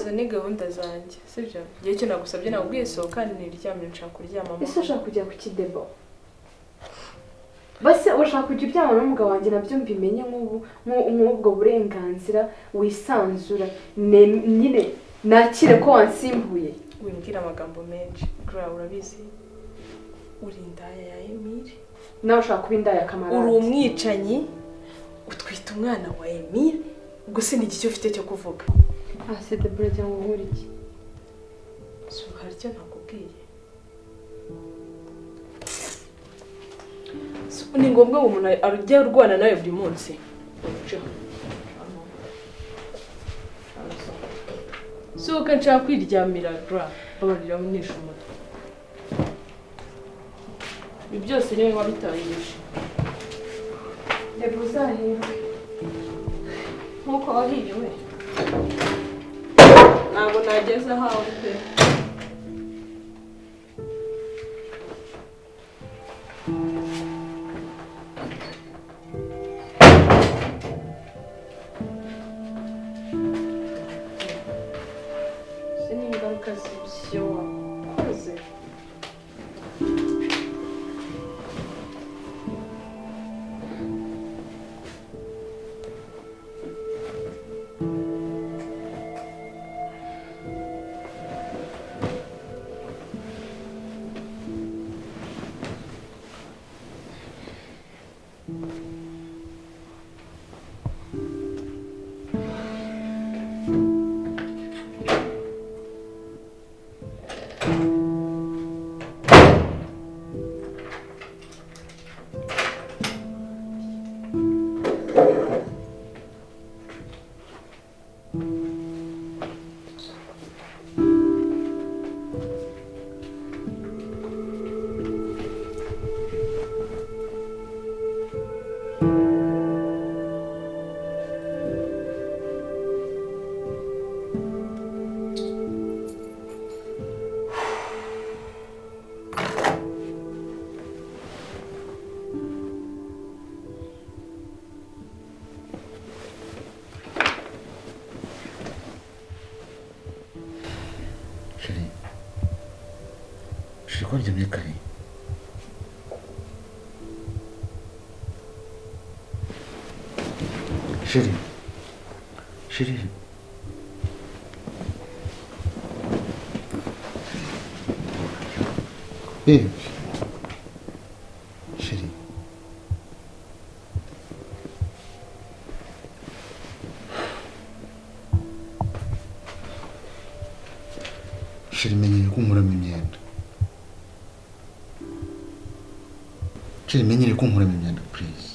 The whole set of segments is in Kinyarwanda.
izo ni gahunda zanjye sibyo gihe cyo nagusabye nabwiye sohoka niryamye nshaka kuryama ese ushaka kujya ku kidebo base ushaka kujya uryama n'umugabo wanjye nabyo mbimenye nk'ubwo burenganzira wisanzura nyine nakire ko wansimbuye wimbwira amagambo menshi Gra urabizi uri indaya ya Emile nawe ushaka kuba indaya Kamarade uri umwicanyi utwita umwana wa Emile gusa ni iki ufite cyo kuvuga c'est de bure cyangwa nkuri iki so hari cyo nakubwiye so ni ngombwa umuntu arujya urwana nawe buri munsi so kan nshaka kwiryamira Gra abarira munisha umutwe ibi byose niwe wabitayisha Debo uzahirwe nkuko wahiriwe ntabwo nageze ahawe pe ingaruka z'ibyo wakoze Konjamye kare Chérie Baby Chérie menyeye kunkuramo imyenda Chérie menyeye kunkuramo imyenda please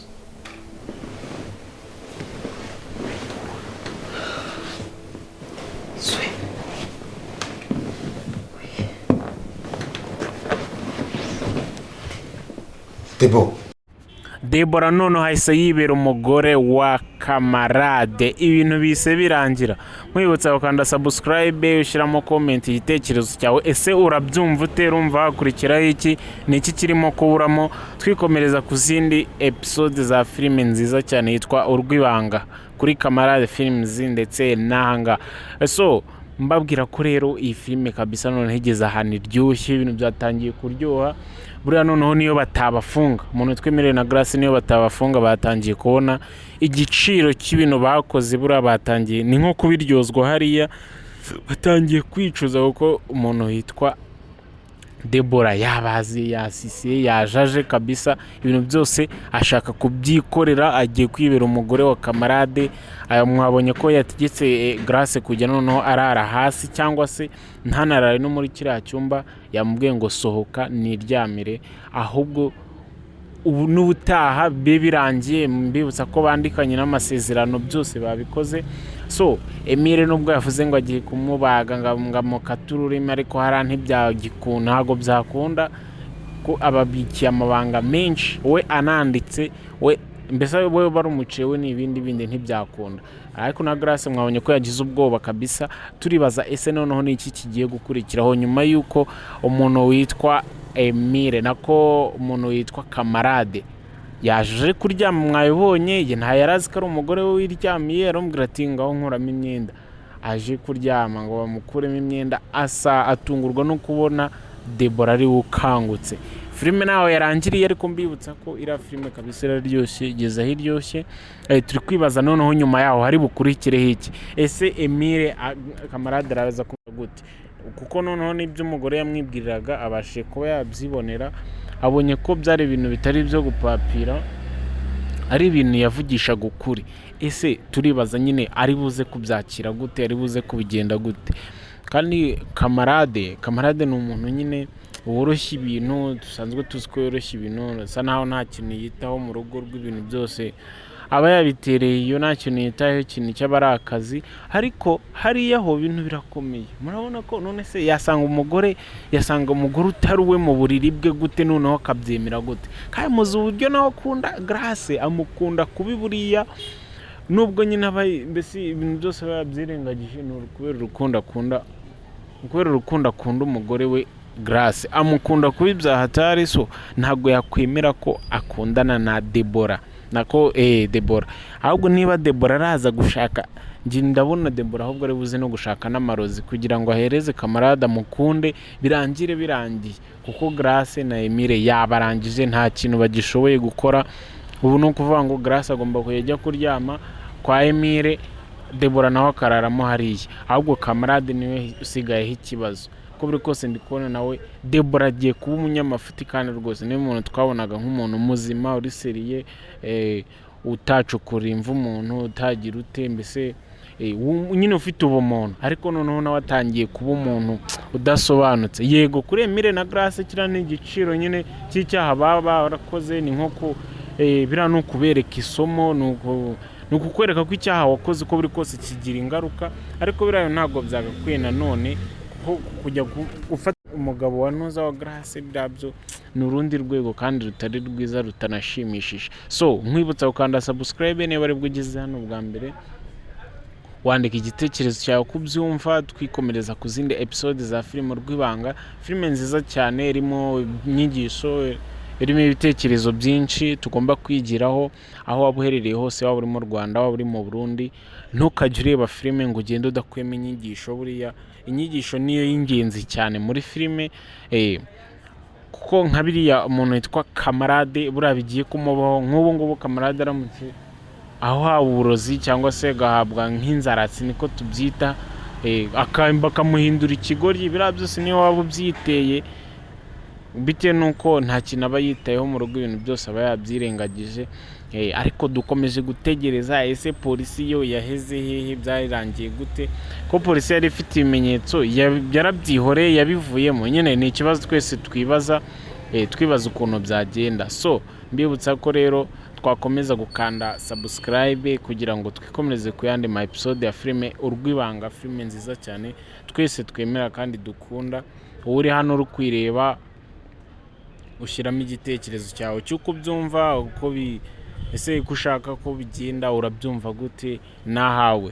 Debora noneho hahise yibera umugore wa Kamarade ibintu bise birangira mwibutsa gukanda subscribe ushyiramo comment igitekerezo cyawe ese urabyumva uterumva hakurikiraho iki ni iki kirimo kuburamo twikomereza ku zindi episode za filime nziza cyane yitwa Urwibanga kuri Kamarade Films ndetse nahanga so mbabwira ko rero iyi filime kabisa none higeze ahantu iryoshye ibintu byatangiye kuryoha buriya noneho niyo batabafunga umuntu twemereye na Grace niyo batabafunga batangiye kubona igiciro cy'ibintu bakoze buriya batangiye ni nko kubiryozwa hariya batangiye kwicuza kuko umuntu yitwa Debora yabazi yasisiye yajaje kabisa ibintu byose ashaka kubyikorera agiye kwibera umugore wa Kamarade mwabonye ko yategetse Grace kujya noneho arara hasi cyangwa se ntanarare no muri kiriya cyumba yamubwiye ngo sohoka niryamire ahubwo ubu n'ubutaha birangiye mbibutsa ko bandikanye n'amasezerano byose babikoze so Emile nubwo yavuze ngo agiye kumubaga ngamukatururime ariko hari ntibyagikunda ntago byakunda ko ababikiye amabanga menshi we ananditse we mbese we barumuciye we n'ibindi ntibyakunda ariko na Grace mwabonye ko yagize ubwoba kabisa turibaza ese noneho ni iki kigiye gukurikiraho nyuma yuko umuntu witwa Emile nako umuntu witwa Kamarade yaje kuryama mwabibonye ye nta yarazi ko ari umugore we wiryamiye arambwira ati ngaho nkuramo imyenda aje kuryama ngo bamukuremo imyenda atungurwa no kubona Debora ari ukangutse. Filime nawe yarangiriye, ariko mbibutsa ko iriya filime kabisa iraryoshye, igeze aho iryoshye. Turi kwibaza noneho nyuma yaho hari bukurikireho iki. Ese Emile Kamarade araza kuvuga gute? Kuko noneho n'ibyo umugore yamwibwiriraga abashe kuba yabyibonera, abonye ko byari ibintu bitari byo gupapira, ari ibintu yavugishaga ukuri. Ese turibaza nyine ari buze kubyakira gute, ari buze kubigenda gute? Kandi Kamarade ni umuntu nyine woroshya ibintu, dusanzwe tuzi ko yoroshya ibintu, asa naho nta kintu yitaho mu rugo rw'ibintu byose aba yabitereye iyo, nta kintu yitaho, ikintu cy'aba ari akazi. Ariko hariya ho ibintu birakomeye. Murabona ko none se yasanga umugore utari uwe mu buriri bwe gute, noneho akabyemera gute? Kandi muzi uburyo nawe akunda Grace, amukunda kubi buriya, nubwo nyine mbese ibintu byose aba yabyirengagije, ni kubera urukundo akunda umugore we Grace, amukunda kubi bya hatari. So ntabwo yakwemera ko akundana na Debora, Debora. Ahubwo niba Debora araza gushaka, njye ndabona Debora ahubwo ari buze no gushaka n'amarozi kugira ngo ahereze Kamarade amukunde, birangiye. Kuko Grace na Emile yabarangije, nta kintu bagishoboye gukora. Ubu ni ukuvuga ngo Grace agomba kujya kuryama kwa Emile, Debora nawe akararamo hariya. Ahubwo Kamarade niwe usigayeho ikibazo. Uko biri kose ndi kubona nawe Debora agiye kuba umunyamafuti, kandi rwose niwe muntu twabonaga nk'umuntu muzima uri seriye, utacukura imva umuntu, utagira ute, mbese nyine ufite ubumuntu. Ariko noneho nawe atangiye kuba umuntu udasobanutse. Yego kuri Emile na Grace kiriya ni igiciro nyine cy'icyaha baba barakoze, ni nko biriya ni ukubereka isomo, ni ukukwereka ko icyaha wakoze uko biri kose kigira ingaruka. Ariko biriya ntabwo byagakwiye nanone kujya gufata umugabo wa Ntuza wa Grace, byabyo ni urundi rwego kandi rutari rwiza, rutanashimishije. So nkwibutsa gukanda subscribe niba ari bwo ugeze hano bwa mbere, wandika igitekerezo cyawe kubyumva, twikomereza ku zindi episode za filime Rwibanga. Filime nziza cyane, irimo inyigisho, irimo ibitekerezo byinshi tugomba kwigiraho aho waba uherereye hose, waba uri mu Rwanda, waba uri mu Burundi. Ntukajye ureba filime ngo ugende udakuyemo inyigisho. Buriya inyigisho niyo y'ingenzi cyane muri filime, kuko nka biriya umuntu witwa Kamarade buriya bigiye kumubaho. Nk'ubu ngubu Kamarade aramutse aho haba uburozi cyangwa se gahabwa nk'inzaratsi, niko tubyita, bakamuhindura ikigoryi, biriya byose niyo waba ubyiteye, bitewe nuko nta kintu aba yitayeho mu rugo, ibintu byose aba yabyirengagije. Ariko dukomeje gutegereza, ese polisi yo yaheze hehe, byarangiye gute? Ko polisi yari ifite ibimenyetso, yarabyihoreye, yabivuyemo. Nyine ni ikibazo twese twibaza ukuntu byagenda. So mbibutsa ko rero twakomeza gukanda subscribe kugira ngo twikomereze ku yandi ma episode ya filime Urwibanga, filime nziza cyane twese twemera kandi dukunda. Uri hano uri kwireba, ushyiramo igitekerezo cyawe cy'uko byumva, ese uko ushaka ko bigenda, urabyumva gute? Nahawe.